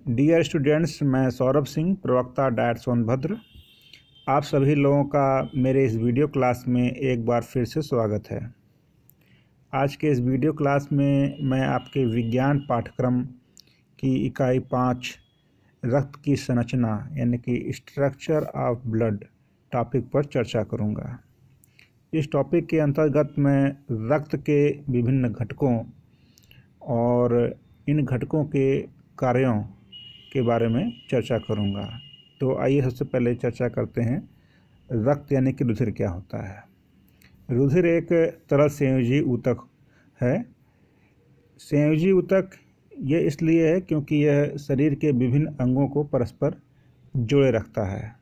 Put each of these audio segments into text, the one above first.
Dear students, मैं सौरभ सिंह, प्रवक्ता diet Sonbhadra. आप सभी लोगों का मेरे इस वीडियो क्लास में एक बार फिर से स्वागत है। आज के इस वीडियो क्लास में मैं आपके विज्ञान पाठ्यक्रम की इकाई 5 रक्त की संरचना यानी कि स्ट्रक्चर ऑफ ब्लड टॉपिक पर चर्चा करूंगा। इस टॉपिक के अंतर्गत मैं रक्त के विभिन्न घटकों और इन घटकों के कार्यों के बारे में चर्चा करूंगा। तो आइए सबसे पहले चर्चा करते हैं रक्त यानी कि रुधिर क्या होता है। रुधिर एक तरल संयोजी ऊतक है। संयोजी ऊतक ये इसलिए है क्योंकि यह शरीर के विभिन्न अंगों को परस्पर जोड़े रखता है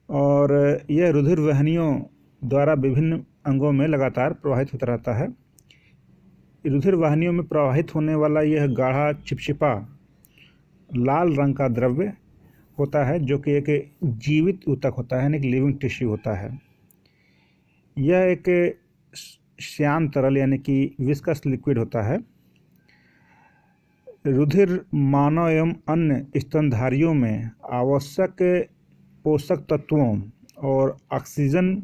और यह रुधिर वाहिनियों द्वारा विभिन्न अंगों में लगातार प्रवाहित होता रहता है। रुधिर वाहिनियों में प्रवाहित होने वाला यह गाढ़ा चिपचिपा लाल रंग का द्रव्य होता है जो कि एक जीवित ऊतक होता है यानी कि लिविंग टिश्यू होता है। यह एक श्यान तरल यानी कि विस्कस लिक्विड होता है। रुधिर मानव एवं अन्य स्तनधारियों में आवश्यक पोषक तत्वों और ऑक्सीजन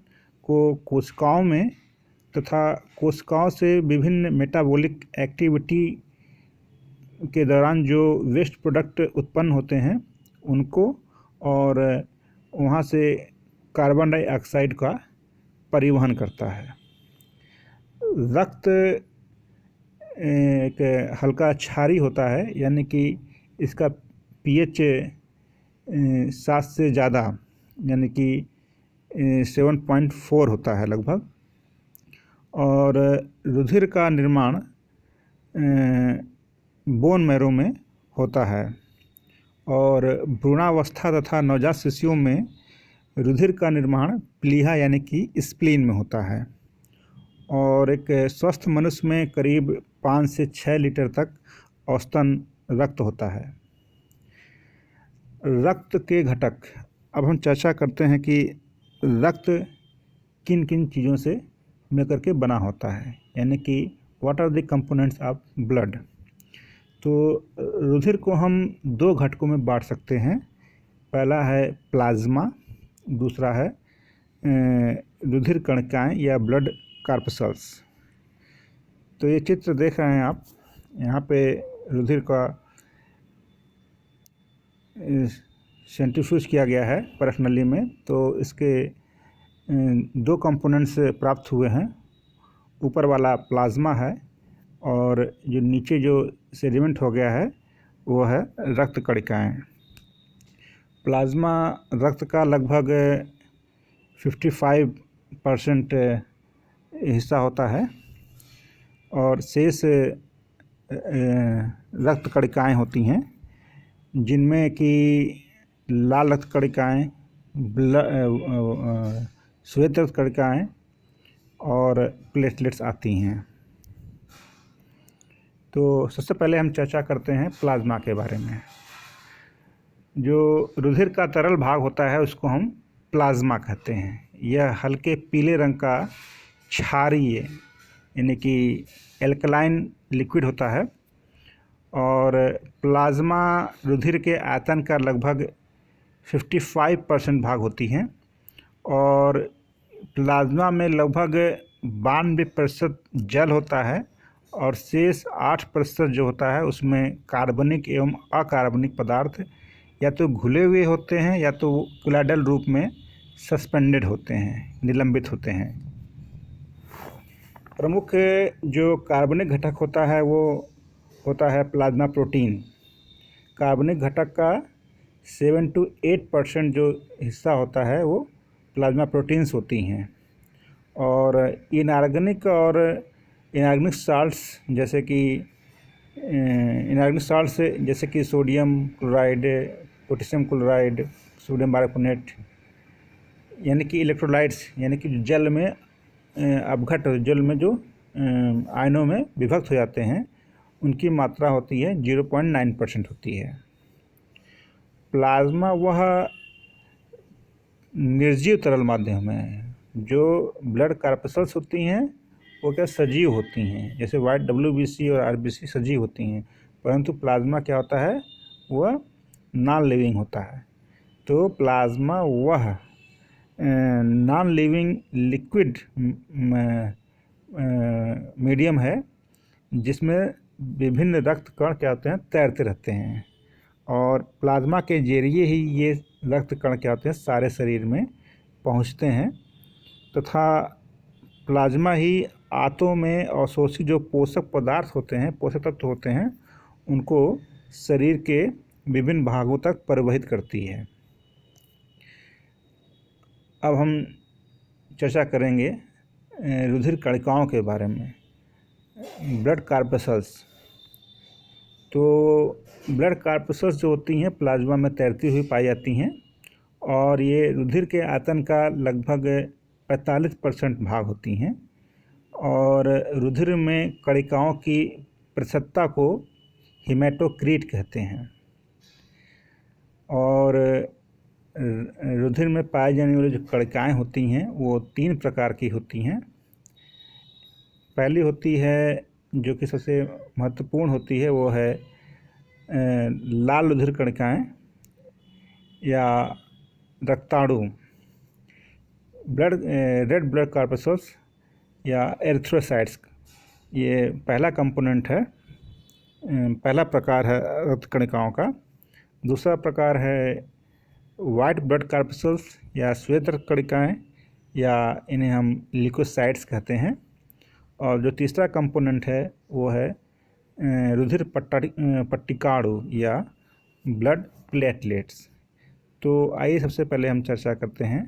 को कोशिकाओं में तथा कोशिकाओं से विभिन्न मेटाबॉलिक एक्टिविटी के दौरान जो वेस्ट प्रोडक्ट उत्पन्न होते हैं उनको और वहाँ से कार्बन डाइऑक्साइड का परिवहन करता है। रक्त एक हल्का क्षारीय होता है यानी कि इसका पीएच 7 से ज़्यादा यानी कि 7.4 होता है लगभग। और रुधिर का निर्माण बोन मैरो में होता है और भ्रूणावस्था तथा नवजात शिशुओं में रुधिर का निर्माण प्लीहा यानी कि स्प्लीन में होता है और एक स्वस्थ मनुष्य में करीब 5 से 6 लीटर तक औसतन रक्त होता है। रक्त के घटक, अब हम चर्चा करते हैं कि रक्त किन किन चीज़ों से मिलकर के बना होता है यानी कि what are the components of blood. तो रुधिर को हम 2 घटकों में बांट सकते हैं। पहला है प्लाज्मा, दूसरा है रुधिर कणिकाएं या ब्लड कार्पसल्स। तो ये चित्र देख रहे हैं आप, यहाँ पे रुधिर का सेंट्रीफ्यूज किया गया है परखनली में। तो इसके 2 कंपोनेंट्स प्राप्त हुए हैं। ऊपर वाला प्लाज्मा है और जो नीचे जो सेडिमेंट हो गया है वो है रक्त कणिकाएं। प्लाज्मा रक्त का लगभग 55% हिस्सा होता है और शेष रक्त कणिकाएं होती हैं जिनमें कि लाल रक्त कणिकाएं, श्वेत रक्त कणिकाएं और प्लेटलेट्स आती हैं। तो सबसे पहले हम चर्चा करते हैं प्लाज्मा के बारे में। जो रुधिर का तरल भाग होता है उसको हम प्लाज्मा कहते हैं। यह हल्के पीले रंग का क्षारीय यानी कि एल्कलाइन लिक्विड होता है और प्लाज्मा रुधिर के आयतन का लगभग 55% भाग होती हैं और प्लाज्मा में लगभग 92% जल होता है और शेष 8% जो होता है उसमें कार्बनिक एवं अकार्बनिक पदार्थ या तो घुले हुए होते हैं या तो कोलाइडल रूप में सस्पेंडेड होते हैं, निलंबित होते हैं। प्रमुख जो कार्बनिक घटक होता है वो होता है प्लाज्मा प्रोटीन। कार्बनिक घटक का 7 to 8% जो हिस्सा होता है वो प्लाज्मा प्रोटीन्स होती हैं और इनऑर्गेनिक और इनऑर्गेनिक साल्ट्स जैसे कि sodium chloride, potassium chloride, sodium bicarbonate यानी कि इलेक्ट्रोलाइट्स यानी कि जल में अपघट जल में जो आयनों में विभक्त हो जाते हैं उनकी मात्रा होती है 0.9% होती है। प्लाज्मा वह निर्जीव तरल माध्यम है। जो ब्लड कार्पसल्स होती हैं वो क्या सजीव होती हैं, जैसे वाइट WBC और RBC सजीव होती हैं, परंतु प्लाज्मा क्या होता है वह नॉन लिविंग होता है। तो प्लाज्मा वह नॉन लिविंग लिक्विड मीडियम है जिसमें विभिन्न रक्त कण क्या होते हैं, तैरते रहते हैं, और प्लाज्मा के जरिए ही ये रक्त कण क्या होते हैं, सारे शरीर में पहुंचते हैं, तथा प्लाज्मा ही आंतों में अवशोषित जो पोषक पदार्थ होते हैं, पोषक तत्व होते हैं, उनको शरीर के विभिन्न भागों तक परिवहित करती है। अब हम चर्चा करेंगे रुधिर कणिकाओं के बारे में, ब्लड कार्पसल्स। तो ब्लड कार्पसल्स जो होती हैं प्लाज्मा में तैरती हुई पाई जाती हैं, और ये रुधिर के आयतन का लगभग 45% भाग होती हैं, और रुधिर में कणिकाओं की प्रतिशतता को हीमेटोक्रीट कहते हैं। और रुधिर में पाए जाने वाली जो कणिकाएँ होती हैं वो 3 प्रकार की होती हैं। पहली होती है, जो कि सबसे महत्वपूर्ण होती है, वो है लाल रुधिर कणिकाएँ या रक्ताणु, रेड ब्लड कार्पसल्स या एरिथ्रोसाइट्स। ये पहला कंपोनेंट है, पहला प्रकार है रक्त कणिकाओं का। दूसरा प्रकार है वाइट ब्लड कार्पसल्स या श्वेत रक्त कणिकाएँ, या इन्हें हम ल्यूकोसाइट्स कहते हैं। और जो तीसरा कंपोनेंट है वो है रुधिर पट्टिकाणु या ब्लड प्लेटलेट्स। तो आइए सबसे पहले हम चर्चा करते हैं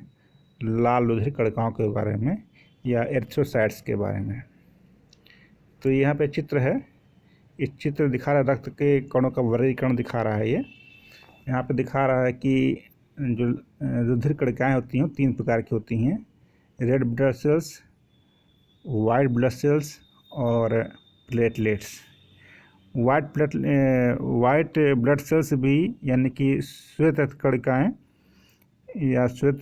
लाल रुधिर कणिकाओं के बारे में या एरिथ्रोसाइट्स के बारे में। तो यहाँ पे चित्र है, इस चित्र दिखा रहा है रक्त के कणों का वर्गीकरण दिखा रहा है। ये यहाँ पे दिखा रहा है कि जो रुधिर कणिकाएँ होती हैं 3 प्रकार की होती हैं, red blood cells, white blood cells और प्लेटलेट्स। वाइट ब्लड सेल्स भी यानी कि श्वेत रक्त कणिकाएँ या श्वेत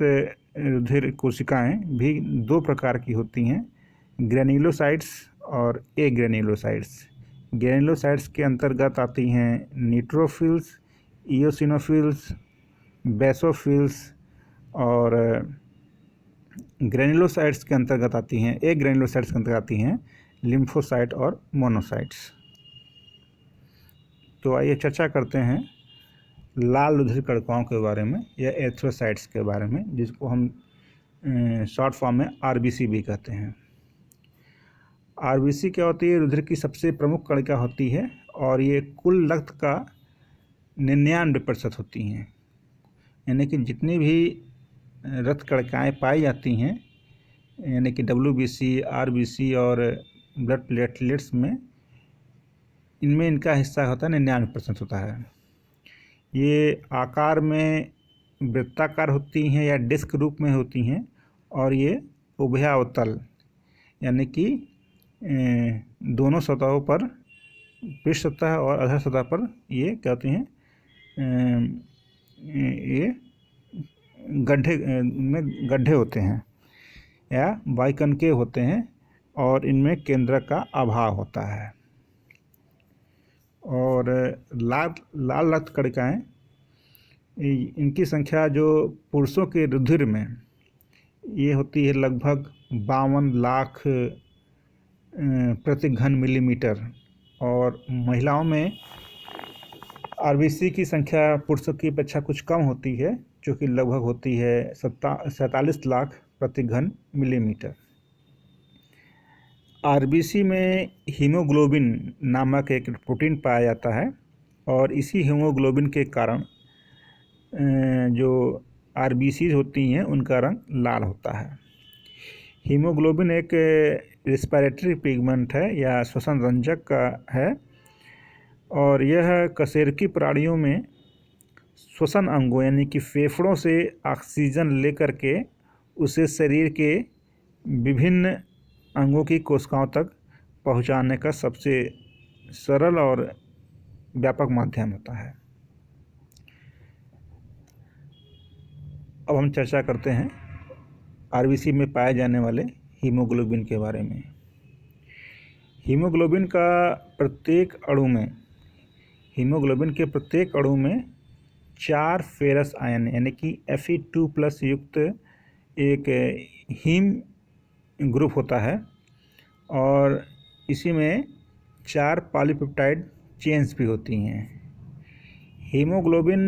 रुधिर कोशिकाएँ भी 2 प्रकार की होती हैं, ग्रेन्युलोसाइट्स और एग्रेन्युलोसाइट्स। ग्रेन्युलोसाइट्स के अंतर्गत आती हैं न्यूट्रोफिल्स, इओसिनोफिल्स, बेसोफिल्स, और ग्रेन्युलोसाइट्स के अंतर्गत आती हैं, एग्रेन्युलोसाइट्स के अंतर्गत आती हैं लिम्फोसाइट और मोनोसाइट्स। तो आइए चर्चा करते हैं लाल रुधिर कणिकाओं के बारे में या एरिथ्रोसाइट्स के बारे में, जिसको हम शॉर्ट फॉर्म में आरबीसी भी कहते हैं। आरबीसी क्या होती है? रुधिर की सबसे प्रमुख कणिका होती है, और ये कुल रक्त का 99% होती हैं। यानी कि जितनी भी रक्त कणिकाएँ पाई जाती हैं, यानी कि WBC, RBC और ब्लड प्लेटलेट्स में, इनमें इनका हिस्सा होता है 99% होता है। ये आकार में वृत्ताकार होती हैं या डिस्क रूप में होती हैं, और ये उभयावतल यानी कि दोनों सतहों पर, पृष्ठ सतह और अधर सतह पर ये क्या होती हैं, ये गड्ढे होते हैं या बाइकनकेव होते हैं, और इनमें केंद्रक का अभाव होता है। और लाल रक्त कणिकाएँ, इनकी संख्या जो पुरुषों के रुधिर में ये होती है लगभग 52 लाख प्रति घन मिलीमीटर, और महिलाओं में आरबीसी की संख्या पुरुषों की अपेक्षा कुछ कम होती है, जो कि लगभग होती है 47 लाख प्रति घन मिलीमीटर। आरबीसी में हीमोग्लोबिन नामक एक प्रोटीन पाया जाता है, और इसी हीमोग्लोबिन के कारण जो आरबीसी होती हैं उनका रंग लाल होता है। हीमोग्लोबिन एक रेस्पिरेटरी पिगमेंट है या श्वसन रंजक का है, और यह कशेरुकी प्राणियों में श्वसन अंगों यानी कि फेफड़ों से ऑक्सीजन लेकर के उसे शरीर के विभिन्न अंगों की कोशिकाओं तक पहुंचाने का सबसे सरल और व्यापक माध्यम होता है। अब हम चर्चा करते हैं आरबीसी में पाए जाने वाले हीमोग्लोबिन के बारे में। हीमोग्लोबिन का प्रत्येक अणु में हीमोग्लोबिन के प्रत्येक अणु में 4 फेरस आयन यानी कि Fe2+ युक्त एक हीम ग्रुप होता है और इसी में 4 पॉलीपेप्टाइड चेन्स भी होती हैं। हीमोग्लोबिन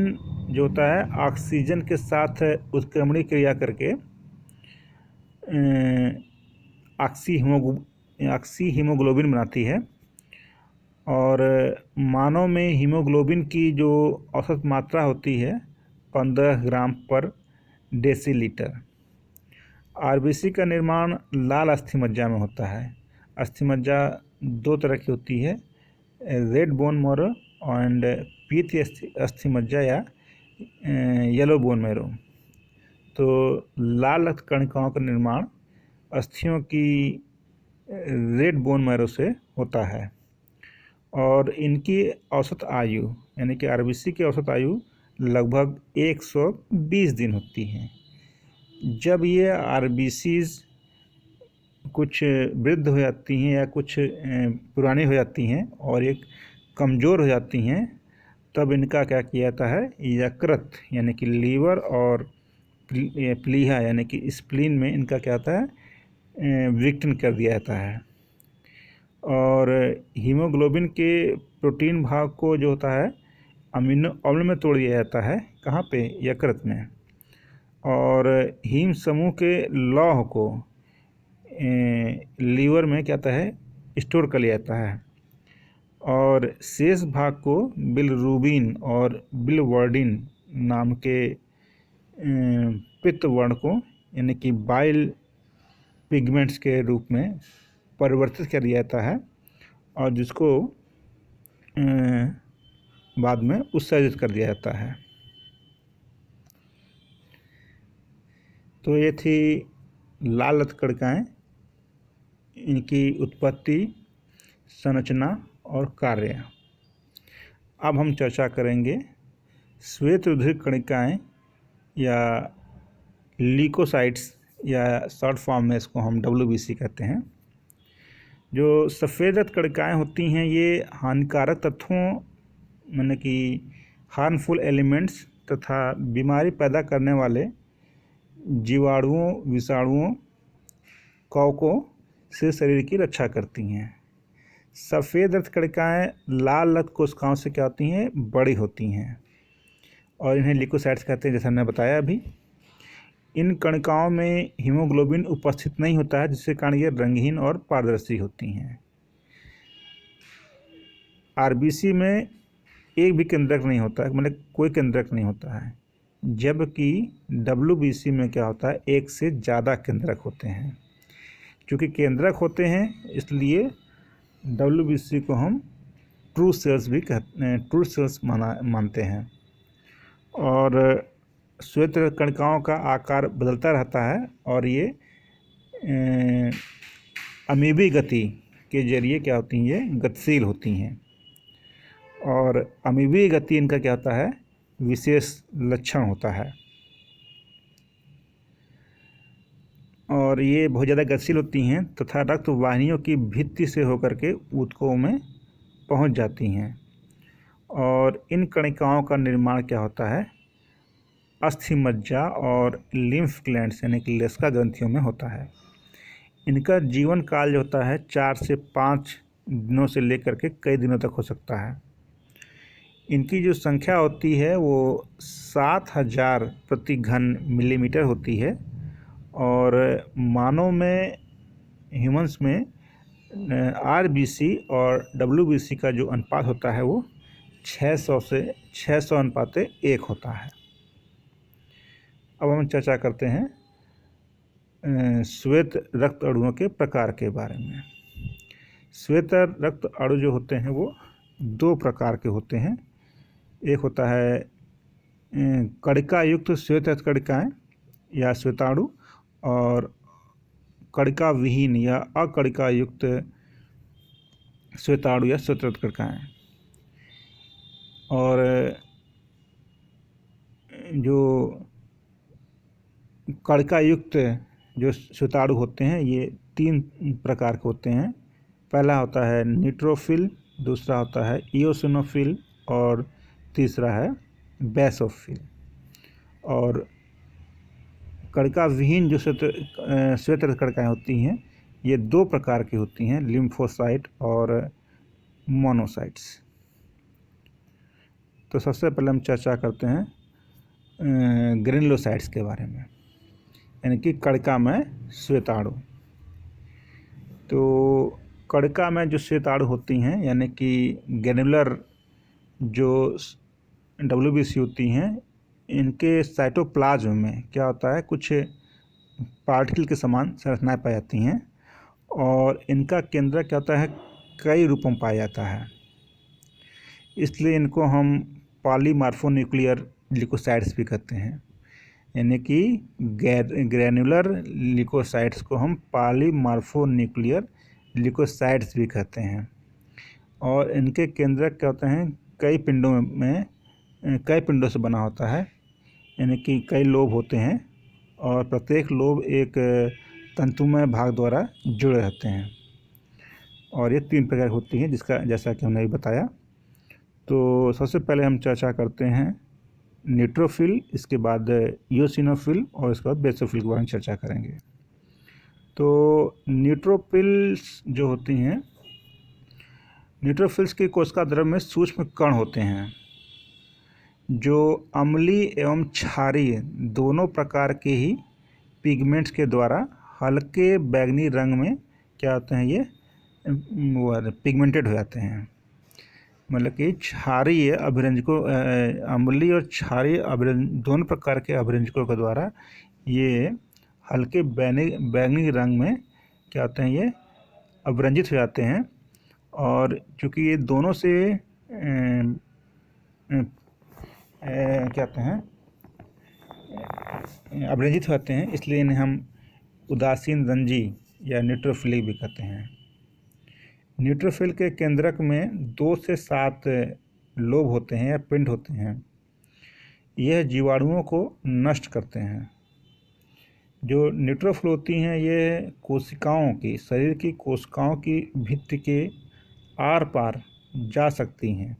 जो होता है ऑक्सीजन के साथ उत्क्रमणीय क्रिया करके ऑक्सी हीमोग्लोबिन बनाती है और मानव में हीमोग्लोबिन की जो औसत मात्रा होती है 15 ग्राम पर डेसीलीटर। आरबीसी का निर्माण लाल अस्थिमज्जा में होता है। अस्थिमज्जा 2 तरह की होती है, रेड बोन मैरो एंड पीत अस्थिमज्जा या येलो बोन मैरो। तो लाल रक्त कणिकाओं का निर्माण अस्थियों की रेड बोन मैरो से होता है और इनकी औसत आयु यानी कि आरबीसी की औसत आयु लगभग 120 दिन होती है। जब ये आरबीसीज कुछ वृद्ध हो जाती हैं या कुछ पुरानी हो जाती हैं और एक कमज़ोर हो जाती हैं, तब इनका क्या किया जाता है, यकृत यानी कि लीवर और प्लीहा यानी कि स्प्लीन में इनका क्या होता है, विघटन कर दिया जाता है। और हीमोग्लोबिन के प्रोटीन भाग को जो होता है अमीनो अम्ल में तोड़ दिया जाता है। कहाँ पे? यकृत में। और हीम समूह के लौह को लीवर में क्या होता है, स्टोर कर लिया जाता है और शेष भाग को बिलरूबिन और बिलवर्डिन नाम के पित्त वर्ण को यानी कि बाइल पिगमेंट्स के रूप में परिवर्तित कर दिया जाता है और जिसको बाद में उत्सर्जित कर दिया जाता है। तो ये थी लाल रक्त कणिकाएँ, इनकी उत्पत्ति, संरचना और कार्य। अब हम चर्चा करेंगे श्वेत रुधिर कणिकाएँ या ल्यूकोसाइट्स या शॉर्ट फॉर्म में इसको हम WBC कहते हैं। जो सफ़ेद रक्त कणिकाएँ होती हैं ये हानिकारक तत्वों माने कि हार्मफुल एलिमेंट्स तथा बीमारी पैदा करने वाले जीवाणुओं, विषाणुओं, कवकों से शरीर की रक्षा करती हैं। सफ़ेद रक्त कणिकाएँ लाल रक्त कोशिकाओं से क्या होती हैं, बड़ी होती हैं और इन्हें ल्यूकोसाइट्स कहते हैं, जैसा हमने बताया अभी। इन कणिकाओं में हीमोग्लोबिन उपस्थित नहीं होता है, जिसके कारण ये रंगहीन और पारदर्शी होती हैं। आरबीसी में एक भी केंद्रक नहीं होता है, मतलब कोई केंद्रक नहीं होता है, जबकि WBC में क्या होता है, एक से ज़्यादा केंद्रक होते हैं। क्योंकि केंद्रक होते हैं इसलिए WBC को हम ट्रू सेल्स भी ट्रू सेल्स मानते हैं। और श्वेत रक्त कणिकाओं का आकार बदलता रहता है और ये अमीबी गति के जरिए क्या होती हैं, ये गतिशील होती हैं। और अमीबी गति इनका क्या होता है, विशेष लक्षण होता है और ये बहुत ज़्यादा गतिशील होती हैं तथा रक्त वाहिनियों की भित्ति से होकर के ऊतकों में पहुंच जाती हैं। और इन कणिकाओं का निर्माण क्या होता है, अस्थिमज्जा और लिम्फ ग्लैंड्स यानी कि लेस्का ग्रंथियों में होता है। इनका जीवन काल जो होता है 4 से 5 दिनों से लेकर के कई दिनों तक हो सकता है। इनकी जो संख्या होती है वो 7000 प्रति घन मिलीमीटर होती है और मानव में, ह्यूमंस में आरबीसी और WBC का जो अनुपात होता है वो 600 से 600 अनुपात 1 होता है। अब हम चर्चा करते हैं श्वेत रक्त अणुओं के प्रकार के बारे में। श्वेत रक्त अणु जो होते हैं वो 2 प्रकार के होते हैं। एक होता है कणिका युक्त श्वेत रक्त कणिकाएँ या श्वेताणु और कणिका विहीन या अकणिका युक्त श्वेताणु या श्वेत रक्त कणिकाएँ। और जो कणिका युक्त जो श्वेताणु होते हैं ये 3 प्रकार के होते हैं। पहला होता है न्यूट्रोफिल, दूसरा होता है इओसिनोफिल और तीसरा है बेसोफिल। और कणिका विहीन जो श्वेत रक्त कणिकाएँ होती हैं, ये 2 प्रकार की होती हैं, लिम्फोसाइट और मोनोसाइट्स। तो सबसे पहले हम चर्चा करते हैं ग्रेनुलोसाइट्स के बारे में, यानी कि कणिका में श्वेताणु। तो कणिका में जो श्वेताणु होती हैं, यानी कि ग्रेनुलर जो WBC होती हैं, इनके साइटोप्लाज्म में क्या होता है, कुछ पार्टिकल के समान संरचनाएं पाई जाती हैं और इनका केंद्रक क्या होता है, कई रूपों में पाया जाता है। इसलिए इनको हम पॉलीमॉर्फोन्यूक्लियर ल्यूकोसाइट्स भी कहते हैं, यानी कि ग्रैनुलर ल्यूकोसाइट्स को हम पॉलीमॉर्फोन्यूक्लियर ल्यूकोसाइट्स भी कहते हैं। और इनके केंद्रक क्या होते हैं, कई पिंडों से बना होता है, यानी कि कई लोब होते हैं और प्रत्येक लोब एक तंतुमय भाग द्वारा जुड़े रहते हैं। और ये 3 प्रकार होती हैं, जिसका जैसा कि हमने अभी बताया। तो सबसे पहले हम चर्चा करते हैं न्यूट्रोफिल, इसके बाद इओसिनोफिल और इसके बाद बेसोफिल के बारे में चर्चा करेंगे। तो न्यूट्रोफिल्स जो होती हैं, न्यूट्रोफिल्स के कोशिका द्रव्य में सूक्ष्म कण होते हैं जो अम्लीय एवं क्षारीय दोनों प्रकार के ही पिगमेंट्स के द्वारा हल्के बैंगनी रंग में क्या होते हैं, ये पिगमेंटेड हो जाते हैं। मतलब कि क्षारीय अभिरंजकों, अम्लीय और क्षारीय दोनों प्रकार के अभिरंजकों के द्वारा ये हल्के बैंगनी रंग में क्या होते हैं, ये अभिरंजित हो जाते हैं। और चूँकि ये दोनों से क्या कहते हैं, अभिरंजित होते हैं, इसलिए इन्हें हम उदासीन रंजी या न्यूट्रोफिलिक भी कहते हैं। न्यूट्रोफिल के केंद्रक में 2 से 7 लोब होते हैं या पिंड होते हैं। यह जीवाणुओं को नष्ट करते हैं। जो न्यूट्रोफिल होती हैं, ये कोशिकाओं की, शरीर की कोशिकाओं की भित्ति के आर पार जा सकती हैं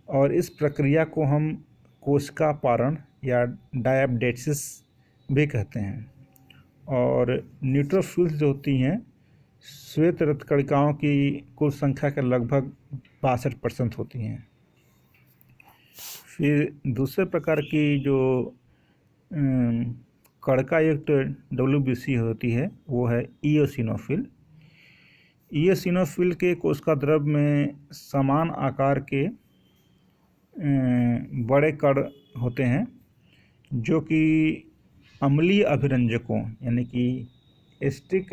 और इस प्रक्रिया को हम कोशिका पारण या डायप्डेसिस भी कहते हैं। और न्यूट्रोफिल्स जो होती हैं, श्वेत रक्त कणिकाओं की कुल संख्या के लगभग 62% होती हैं। फिर दूसरे प्रकार की जो कणिका युक्त WBC होती है, वो है इओसिनोफिल। इओसिनोफिल के कोशिका द्रव्य में समान आकार के बड़े कण होते हैं जो कि अम्लीय अभिरंजकों, यानी कि एसिटिक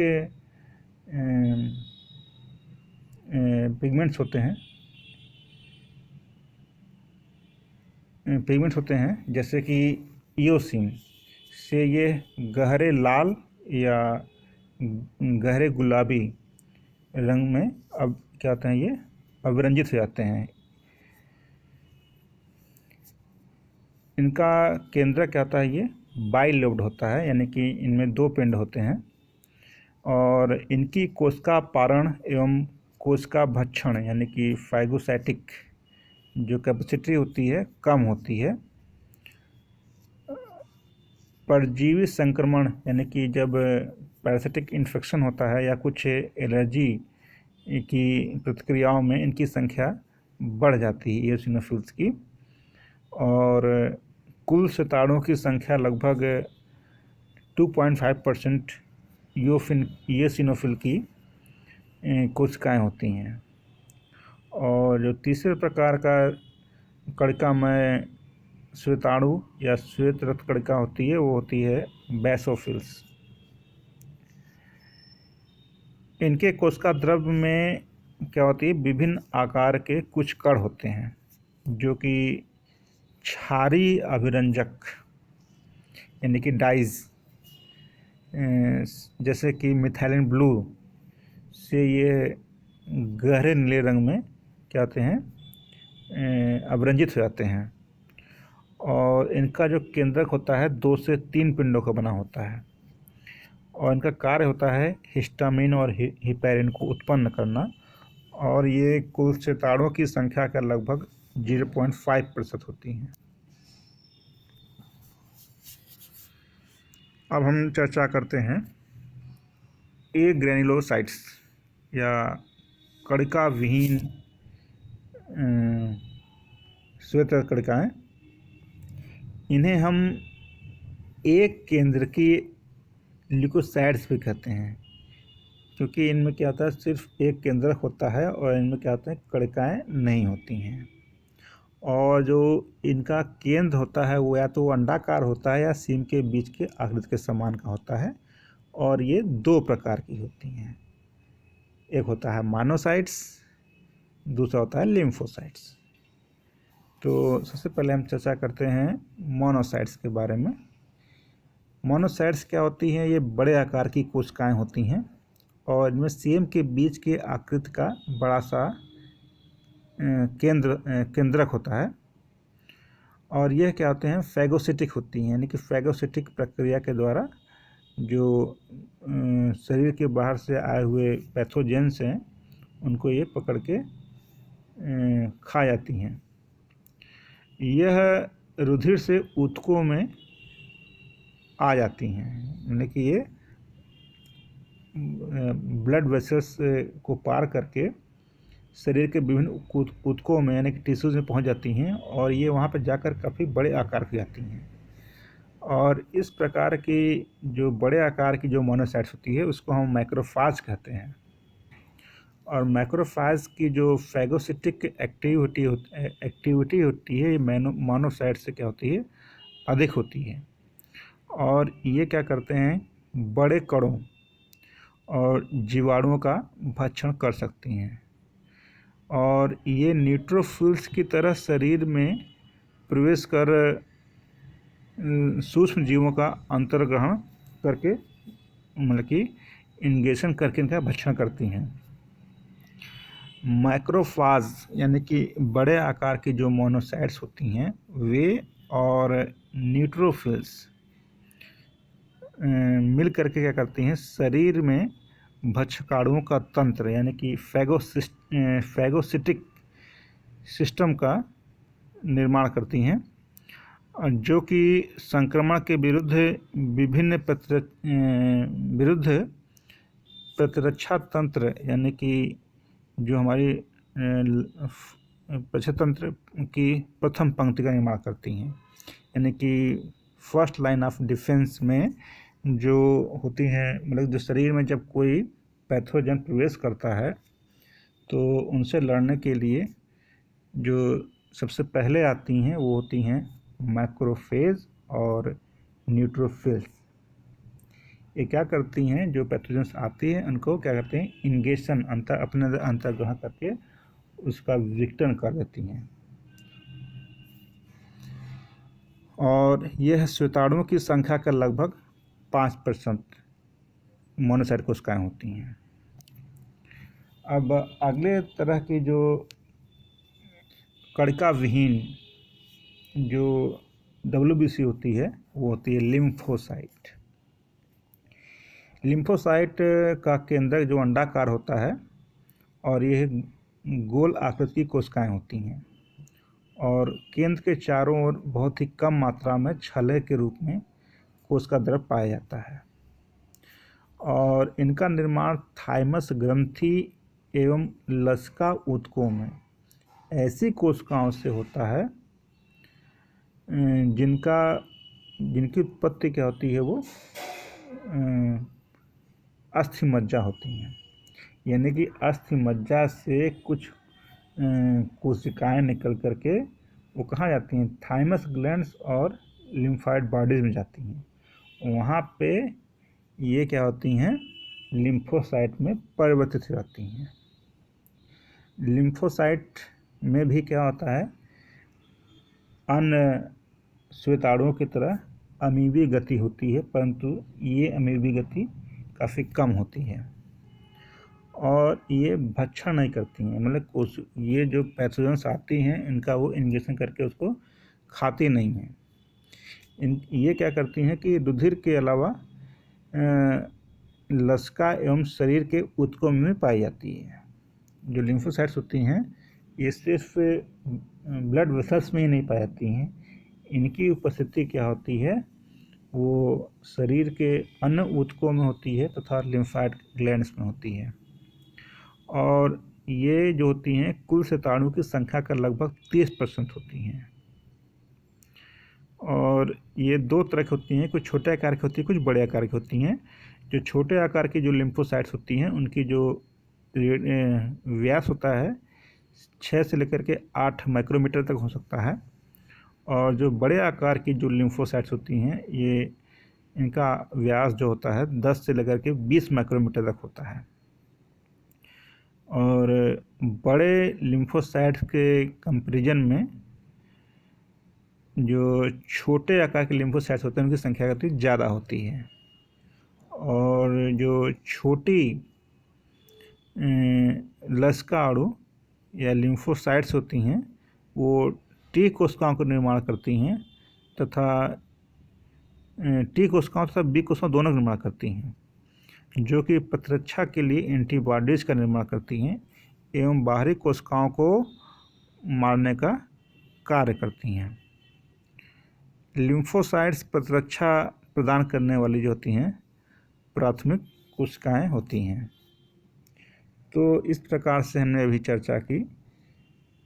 पिगमेंट्स होते हैं, जैसे कि इओसिन से ये गहरे लाल या गहरे गुलाबी रंग में अब क्या होते हैं, ये अभिरंजित हो जाते हैं। इनका केंद्र क्या होता है, ये बाइलोब्ड होता है, यानी कि इनमें 2 पिंड होते हैं और इनकी कोशिका पारण एवं कोशिका भक्षण, यानी कि फाइगोसाइटिक जो कैपेसिटी होती है, कम होती है। परजीवी संक्रमण, यानी कि जब पैरासिटिक इन्फेक्शन होता है या कुछ एलर्जी की प्रतिक्रियाओं में इनकी संख्या बढ़ जाती है इओसिनोफिल्स की। और कुल श्वेताणुओं की संख्या लगभग 2.5% इओसिनोफिल की कोशिकाएँ होती हैं। और जो तीसरे प्रकार का कणिका में श्वेताणु या श्वेत रक्त कणिका होती है, वो होती है बेसोफिल्स। इनके कोशिका द्रव्य में क्या होती है, विभिन्न आकार के कुछ कण होते हैं जो कि क्षारीय अभिरंजक, यानी कि डाइज, जैसे कि मिथाइलिन ब्लू से ये गहरे नीले रंग में क्या होते हैं, अभिरंजित हो जाते हैं। और इनका जो केंद्रक होता है 2 से 3 पिंडों का बना होता है और इनका कार्य होता है हिस्टामिन और हिपैरिन को उत्पन्न करना। और ये कुल श्वेताणुओं की संख्या का लगभग 0.5% होती हैं। अब हम चर्चा करते हैं ए ग्रेन्युलोसाइट्स या कणिका विहीन श्वेत कणिकाएँ। इन्हें हम एक केंद्र की ल्यूकोसाइट्स भी कहते हैं, क्योंकि इनमें क्या होता है, सिर्फ एक केंद्रक होता है और इनमें क्या होता है, कणिकाएँ नहीं होती हैं। और जो इनका केंद्र होता है वो या तो अंडाकार होता है या सीम के बीच के आकृति के समान का होता है, और ये दो प्रकार की होती हैं। एक होता है मोनोसाइट्स, दूसरा होता है लिम्फोसाइट्स। तो सबसे पहले हम चर्चा करते हैं मोनोसाइट्स के बारे में। मोनोसाइट्स क्या होती हैं? ये बड़े आकार की कोशिकाएं होती हैं और इनमें सीम के बीच के आकृति का बड़ा सा केंद्रक होता है। और यह क्या होते हैं, फैगोसिटिक होती हैं, यानी कि फैगोसिटिक प्रक्रिया के द्वारा जो शरीर के बाहर से आए हुए पैथोजेंस हैं उनको ये पकड़ के खा जाती हैं। यह रुधिर से ऊतकों में आ जाती हैं, यानी कि ये ब्लड वेसल्स को पार करके शरीर के विभिन्न ऊतकों में यानी कि टिश्यूज में पहुंच जाती हैं और ये वहाँ पर जाकर काफ़ी बड़े आकार की आती हैं। और इस प्रकार की जो बड़े आकार की जो मोनोसाइट्स होती है उसको हम मैक्रोफाज कहते हैं। और मैक्रोफाज की जो फैगोसिटिक एक्टिविटी होती है ये मोनोसाइट से क्या होती है, अधिक होती है। और ये क्या करते हैं, बड़े कणों और जीवाणुओं का भक्षण कर सकती हैं। और ये न्यूट्रोफिल्स की तरह शरीर में प्रवेश कर सूक्ष्म जीवों का अंतर्ग्रहण करके, मतलब कि इंगेशन करके इनका भक्षण करती हैं। मैक्रोफाज यानी कि बड़े आकार की जो मोनोसाइट्स होती हैं वे और न्यूट्रोफिल्स मिल करके क्या करती हैं, शरीर में भक्षकाणुओं का तंत्र यानी कि फैगोसिटिक सिस्टम का निर्माण करती हैं, जो कि संक्रमण के विरुद्ध प्रतिरक्षा तंत्र यानी कि जो हमारी पंचतंत्र की प्रथम पंक्ति का निर्माण करती हैं। यानी कि फर्स्ट लाइन ऑफ डिफेंस में जो होती हैं, मतलब जो शरीर में जब कोई पैथोजन प्रवेश करता है तो उनसे लड़ने के लिए जो सबसे पहले आती हैं वो होती हैं मैक्रोफेज और न्यूट्रोफिल्स। ये क्या करती हैं, जो पैथोजेंस आती हैं उनको क्या करते हैं, इंगेशन अपने अंदर अंतर्ग्रहण करके उसका विघटन कर देती हैं। और यह श्वेताणुओं की संख्या का लगभग 5% मोनोसाइट कोशिकाएं होती हैं। अब अगले तरह की जो कणिका विहीन जो WBC होती है वो होती है लिम्फोसाइट। लिम्फोसाइट का केंद्रक जो अंडाकार होता है और यह गोल आकृति की कोशिकाएं होती हैं और केंद्र के चारों ओर बहुत ही कम मात्रा में छल्ले के रूप में कोशिका द्रव पाया जाता है। और इनका निर्माण थाइमस ग्रंथि एवं लसिका ऊतकों में ऐसी कोशिकाओं से होता है जिनकी उत्पत्ति क्या होती है, वो अस्थि मज्जा होती हैं। यानी कि अस्थि मज्जा से कुछ कोशिकाएं निकल करके वो कहाँ जाती हैं, थाइमस ग्लैंड्स और लिम्फाइड बॉडीज में जाती हैं। वहाँ पे ये क्या होती हैं, लिम्फोसाइट में परिवर्तित हो जाती हैं। लिम्फोसाइट में भी क्या होता है, अन्य श्वेताणुओं की तरह अमीबी गति होती है, परंतु ये अमीबी गति काफ़ी कम होती है और ये भक्षण नहीं करती हैं। मतलब ये जो पैथोजेंस आती हैं इनका वो इंजेक्शन करके उसको खाती नहीं हैं। ये क्या करती हैं कि रुधिर के अलावा लसिका एवं शरीर के ऊतकों में पाई जाती है। जो लिम्फोसाइट्स होती हैं ये सिर्फ ब्लड वेसल्स में ही नहीं पाई जाती हैं। इनकी उपस्थिति क्या होती है, वो शरीर के अन्य ऊतकों में होती है तथा लिम्फाइड ग्लैंड्स में होती है। और ये जो होती हैं कुल शताणु की संख्या का लगभग 30% होती हैं। और ये दो तरह की होती हैं, कुछ छोटे आकार की होती है, कुछ बड़े आकार की होती हैं। जो छोटे आकार की जो लिम्फोसाइट्स होती हैं उनकी जो व्यास होता है 6 से लेकर के 8 माइक्रोमीटर तक हो सकता है। और जो बड़े आकार की जो लिम्फोसाइट्स होती हैं ये इनका व्यास जो होता है 10 से लेकर के 20 माइक्रोमीटर तक होता है। और बड़े लिम्फोसाइट्स के कंपैरिजन में जो छोटे आकार के लिम्फोसाइट्स होते हैं उनकी संख्या काफ़ी ज़्यादा होती है। और जो छोटी लसिका अणु या लिम्फोसाइट्स होती हैं वो टी कोशिकाओं का निर्माण करती हैं तथा टी कोशिकाओं तथा बी कोशिकाओं दोनों का निर्माण करती हैं, जो कि प्रतिरक्षा के लिए एंटीबॉडीज़ का निर्माण करती हैं एवं बाहरी कोशिकाओं को मारने का कार्य करती हैं। लिम्फोसाइट्स प्रतिरक्षा प्रदान करने वाली जो होती हैं प्राथमिक कोशिकाएं होती हैं। तो इस प्रकार से हमने अभी चर्चा की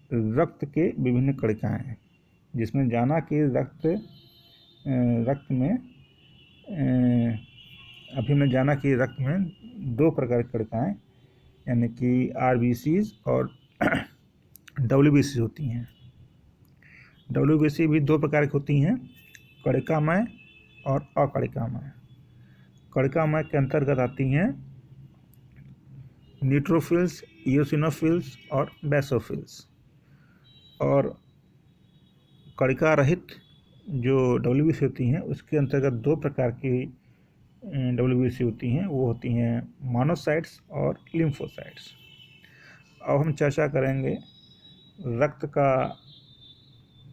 रक्त के विभिन्न कणिकाएं, जिसमें जाना कि रक्त में अभी हमने जाना कि रक्त में 2 प्रकार की कणिकाएं यानी कि RBCs और WBC होती हैं। WBC भी 2 प्रकार की होती हैं, कणिकामय और अकणिकामय। कणिकामय के अंतर्गत आती हैं न्यूट्रोफिल्स, इओसिनोफिल्स और बेसोफिल्स। और कणिका रहित जो WBC होती हैं उसके अंतर्गत 2 प्रकार की WBC होती हैं, वो होती हैं मोनोसाइट्स और लिम्फोसाइट्स। अब हम चर्चा करेंगे रक्त का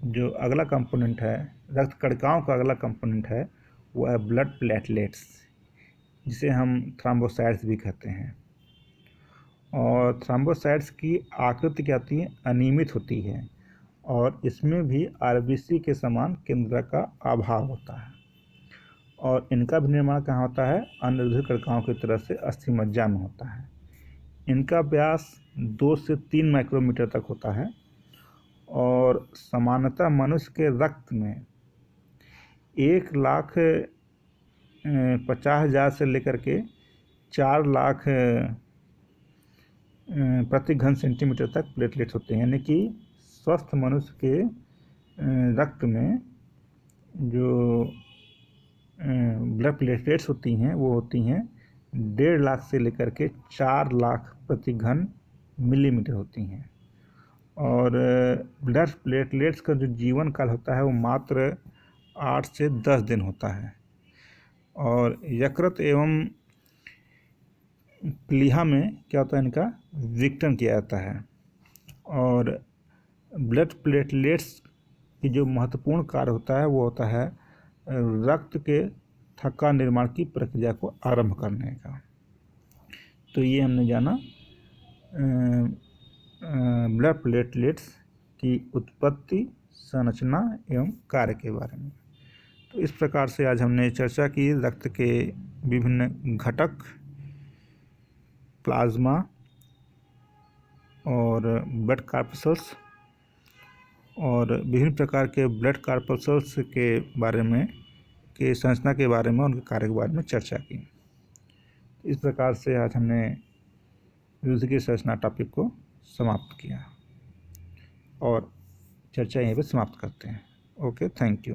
जो अगला कंपोनेंट है, रक्त कणिकाओं का अगला कंपोनेंट है वो है ब्लड प्लेटलेट्स, जिसे हम थ्रोम्बोसाइट्स भी कहते हैं। और थ्रोम्बोसाइट्स की आकृति क्या होती है, अनियमित होती है और इसमें भी RBC के समान केंद्र का अभाव होता है। और इनका भी निर्माण कहाँ होता है, अनिरुद्ध कणिकाओं की तरह से अस्थिमज्जा में होता है। इनका व्यास 2 से 3 माइक्रोमीटर तक होता है। और सामान्यतः मनुष्य के रक्त में 1,50,000 से लेकर के 4 लाख प्रति घन सेंटीमीटर तक प्लेटलेट्स होते हैं। यानी कि स्वस्थ मनुष्य के रक्त में जो ब्लड प्लेटलेट्स होती हैं वो होती हैं 1.5 लाख से लेकर के 4 लाख प्रति घन मिलीमीटर होती हैं। और ब्लड प्लेटलेट्स का जो जीवन काल होता है वो मात्र 8 से 10 दिन होता है। और यकृत एवं प्लीहा में क्या होता है, इनका विघटन किया जाता है। और ब्लड प्लेटलेट्स की जो महत्वपूर्ण कार्य होता है वो होता है रक्त के थक्का निर्माण की प्रक्रिया को आरंभ करने का। तो ये हमने जाना ब्लड प्लेटलेट्स की उत्पत्ति, संरचना एवं कार्य के बारे में। तो इस प्रकार से आज हमने चर्चा की रक्त के विभिन्न घटक, प्लाज्मा और ब्लड कार्पसल्स और विभिन्न प्रकार के ब्लड कार्पसल्स के बारे में, के संरचना के बारे में, उनके कार्य के बारे में चर्चा की। इस प्रकार से आज हमने युद्ध की संरचना टॉपिक को समाप्त किया और चर्चा यहीं पर समाप्त करते हैं। Okay, thank you.